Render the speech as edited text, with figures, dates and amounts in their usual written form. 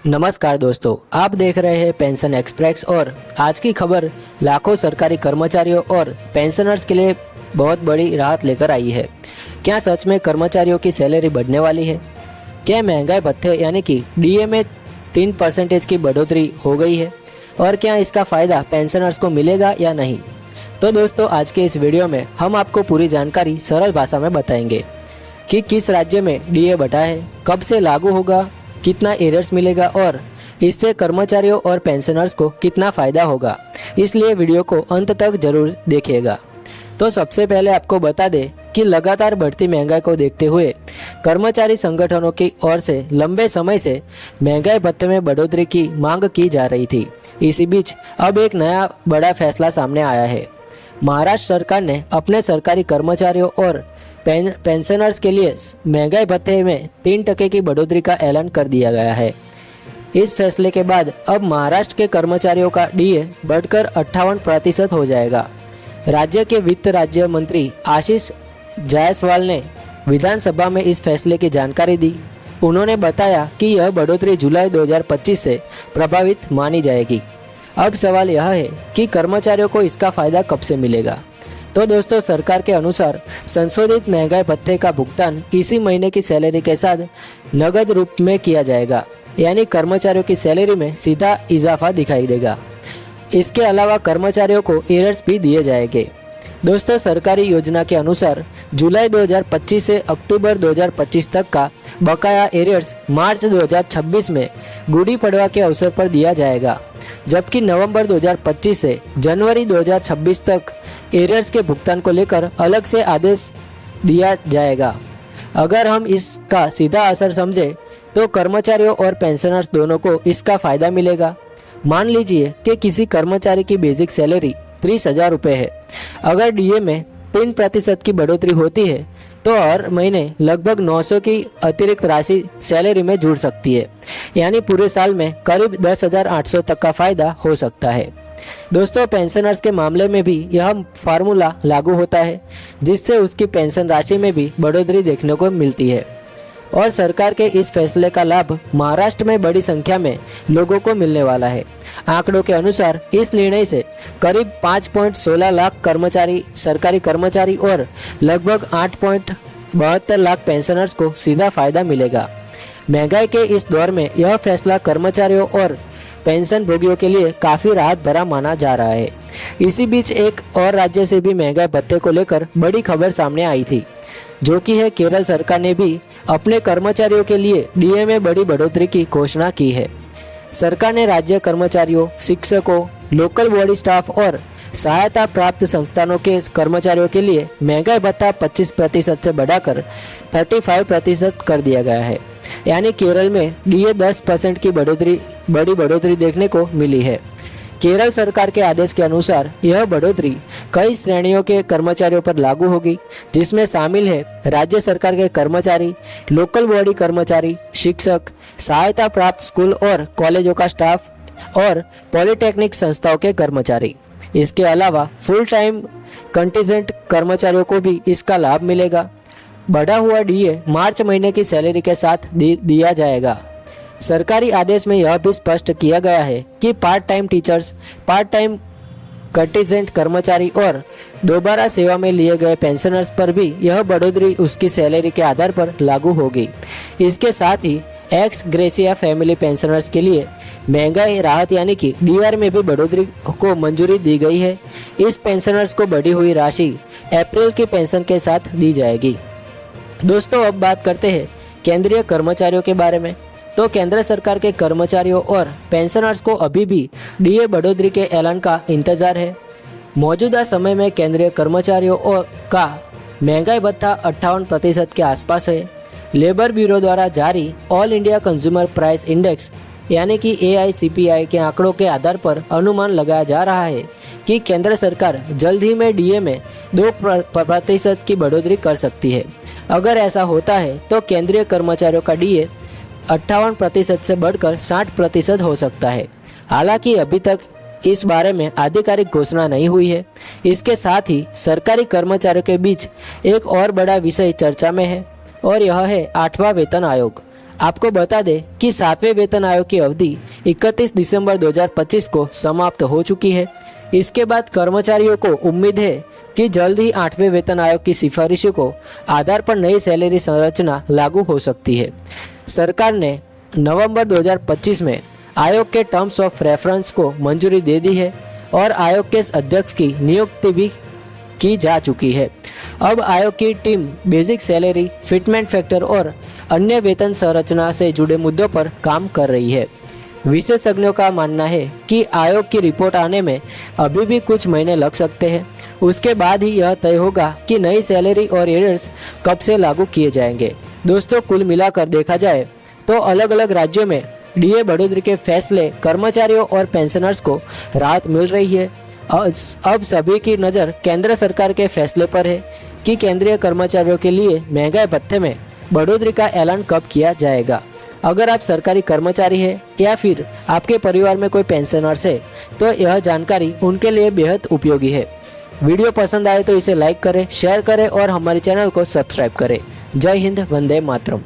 नमस्कार दोस्तों, आप देख रहे हैं पेंशन एक्सप्रेस और आज की खबर लाखों सरकारी कर्मचारियों और पेंशनर्स के लिए बहुत बड़ी राहत लेकर आई है। क्या सच में कर्मचारियों की सैलरी बढ़ने वाली है? क्या महंगाई भत्ते यानी कि डीए में 3% की बढ़ोतरी हो गई है और क्या इसका फायदा पेंशनर्स को मिलेगा या नहीं? तो दोस्तों, आज के इस वीडियो में हम आपको पूरी जानकारी सरल भाषा में बताएंगे कि किस राज्य में डीए बढ़ा है, कब से लागू होगा, कितना एरर्स मिलेगा और इससे कर्मचारियों और पेंशनर्स को कितना फायदा होगा। इसलिए वीडियो को अंत तक जरूर देखिएगा। तो सबसे पहले आपको बता दें कि लगातार बढ़ती महंगाई को देखते हुए कर्मचारी संगठनों की ओर से लंबे समय से महंगाई भत्ते में बढ़ोतरी की मांग की जा रही थी। इसी बीच अब एक नया बड़ा फैसला सामने आया है। महाराष्ट्र सरकार ने अपने सरकारी कर्मचारियों और पेंशनर्स के लिए महंगाई भत्ते में 3% की बढ़ोतरी का ऐलान कर दिया गया है। इस फैसले के बाद अब महाराष्ट्र के कर्मचारियों का डीए बढ़कर 58% हो जाएगा। राज्य के वित्त राज्य मंत्री आशीष जायसवाल ने विधानसभा में इस फैसले की जानकारी दी। उन्होंने बताया कि यह बढ़ोतरी जुलाई 2025 से प्रभावित मानी जाएगी। अब सवाल यह है कि कर्मचारियों को इसका फायदा कब से मिलेगा। तो दोस्तों, सरकार के अनुसार संशोधित महंगाई भत्ते का भुगतान इसी महीने की सैलरी के साथ नगद रूप में किया जाएगा, यानी कर्मचारियों की सैलरी में सीधा इजाफा दिखाई देगा। इसके अलावा कर्मचारियों को एरर्स भी दिए जाएंगे। दोस्तों, सरकारी योजना के अनुसार जुलाई 2025 से अक्टूबर 2025 तक का बकाया एरियर्स मार्च 2026 में गुड़ी पड़वा के अवसर पर दिया जाएगा, जबकि नवंबर 2025 से जनवरी 2026 तक एरियर्स के भुगतान को लेकर अलग से आदेश दिया जाएगा। अगर हम इसका सीधा असर समझे तो कर्मचारियों और पेंशनर्स दोनों को इसका फायदा मिलेगा। मान लीजिए कि किसी कर्मचारी की बेसिक सैलरी 30,000 रुपये है। अगर डीए में 3% की बढ़ोतरी होती है तो हर महीने लगभग 900 की अतिरिक्त राशि सैलरी में जुड़ सकती है, यानी पूरे साल में करीब 10,800 तक का फायदा हो सकता है। दोस्तों, पेंशनर्स के मामले में भी यह फार्मूला लागू होता है, जिससे उसकी पेंशन राशि में भी बढ़ोतरी देखने को मिलती है और सरकार के इस फैसले का लाभ महाराष्ट्र में बड़ी संख्या में लोगों को मिलने वाला है। आंकड़ों के अनुसार इस निर्णय से करीब 5.16 लाख सरकारी कर्मचारी और लगभग 8.72 लाख पेंशनर्स को सीधा फायदा मिलेगा। महंगाई के इस दौर में यह फैसला कर्मचारियों और पेंशन भोगियों के लिए काफी राहत भरा माना जा रहा है। इसी बीच एक और राज्य से भी महंगाई भत्ते को लेकर बड़ी खबर सामने आई थी, जो कि है केरल सरकार ने भी अपने कर्मचारियों के लिए डीए में बड़ी बढ़ोतरी की घोषणा की है। सरकार ने राज्य कर्मचारियों, शिक्षकों, लोकल बॉडी स्टाफ और सहायता प्राप्त संस्थानों के कर्मचारियों के लिए महंगाई भत्ता 25% से बढ़ाकर 35% कर दिया गया है, यानी केरल में डीए 10% की बड़ी बढ़ोतरी देखने को मिली है। केरल सरकार के आदेश के अनुसार यह बढ़ोतरी कई श्रेणियों के कर्मचारियों पर लागू होगी, जिसमें शामिल है राज्य सरकार के कर्मचारी, लोकल बॉडी कर्मचारी, शिक्षक, सहायता प्राप्त स्कूल और कॉलेजों का स्टाफ और पॉलिटेक्निक संस्थाओं के कर्मचारी। इसके अलावा फुल टाइम कंटिजेंट कर्मचारियों को भी इसका लाभ मिलेगा। बढ़ा हुआ डीए मार्च महीने की सैलरी के साथ दिया जाएगा। सरकारी आदेश में यह भी स्पष्ट किया गया है कि part time teachers, part time contingent कर्मचारी और दोबारा सेवा में लिए गए पेंशनर्स पर भी यह बढ़ोतरी उसकी सैलरी के आधार पर लागू होगी। इसके साथ ही एक्स ग्रेसिया फैमिली पेंशनर्स के लिए महंगाई राहत यानी कि डीआर में भी बढ़ोतरी को मंजूरी दी गई है। इस पेंशनर्स को बढ़ी हुई राशि अप्रैल की पेंशन के साथ दी जाएगी। दोस्तों, अब बात करते हैं केंद्रीय कर्मचारियों के बारे में। तो केंद्र सरकार के कर्मचारियों और पेंशनर्स को अभी भी डीए बढ़ोतरी के ऐलान का इंतजार है। मौजूदा समय में केंद्रीय कर्मचारियों का महंगाई भत्ता 58% के आसपास है। लेबर ब्यूरो द्वारा जारी all India consumer price index यानी कि AICPI के आंकड़ों के आधार पर अनुमान लगाया जा रहा है कि केंद्र सरकार जल्द ही में डीए में 2% की बढ़ोतरी कर सकती है। अगर ऐसा होता है तो केंद्रीय कर्मचारियों का डीए 58% से बढ़कर 60% हो सकता है। हालांकि अभी तक इस बारे में आधिकारिक घोषणा नहीं हुई है। इसके साथ ही सरकारी कर्मचारियों के बीच एक और बड़ा विषय चर्चा में है और यह है 8वां वेतन आयोग। आपको बता दें कि 7वें वेतन आयोग की अवधि 31 दिसंबर 2025 को समाप्त हो चुकी है। इसके बाद कर्मचारियों को उम्मीद है कि जल्द ही 8वें वेतन आयोग की सिफारिशों को आधार पर नई सैलरी संरचना लागू हो सकती है। सरकार ने नवंबर 2025 में आयोग के टर्म्स ऑफ रेफरेंस को मंजूरी दे दी है और आयोग के अध्यक्ष की नियुक्ति भी की जा चुकी है। अब आयोग की team basic salary, fitment factor और अन्य वेतन संरचना से जुड़े मुद्दों पर काम कर रही है। विशेषज्ञों का मानना है कि आयोग की रिपोर्ट आने में अभी भी कुछ महीने लग सकते हैं। उसके बाद ही यह तय होगा कि नई सैलरी और एरियर्स कब से लागू किए जाएंगे। दोस्तों, कुल मिलाकर देखा जाए तो अलग अलग राज्यों में डीए बढ़ोतरी के फैसले कर्मचारियों और पेंशनर्स को राहत मिल रही है। अब सभी की नज़र केंद्र सरकार के फैसले पर है कि केंद्रीय कर्मचारियों के लिए महंगाई भत्ते में बढ़ोतरी का ऐलान कब किया जाएगा। अगर आप सरकारी कर्मचारी हैं या फिर आपके परिवार में कोई पेंशनर्स है तो यह जानकारी उनके लिए बेहद उपयोगी है। वीडियो पसंद आए तो इसे लाइक करें, शेयर करें और हमारे चैनल को सब्सक्राइब करें। जय हिंद, वंदे मातरम।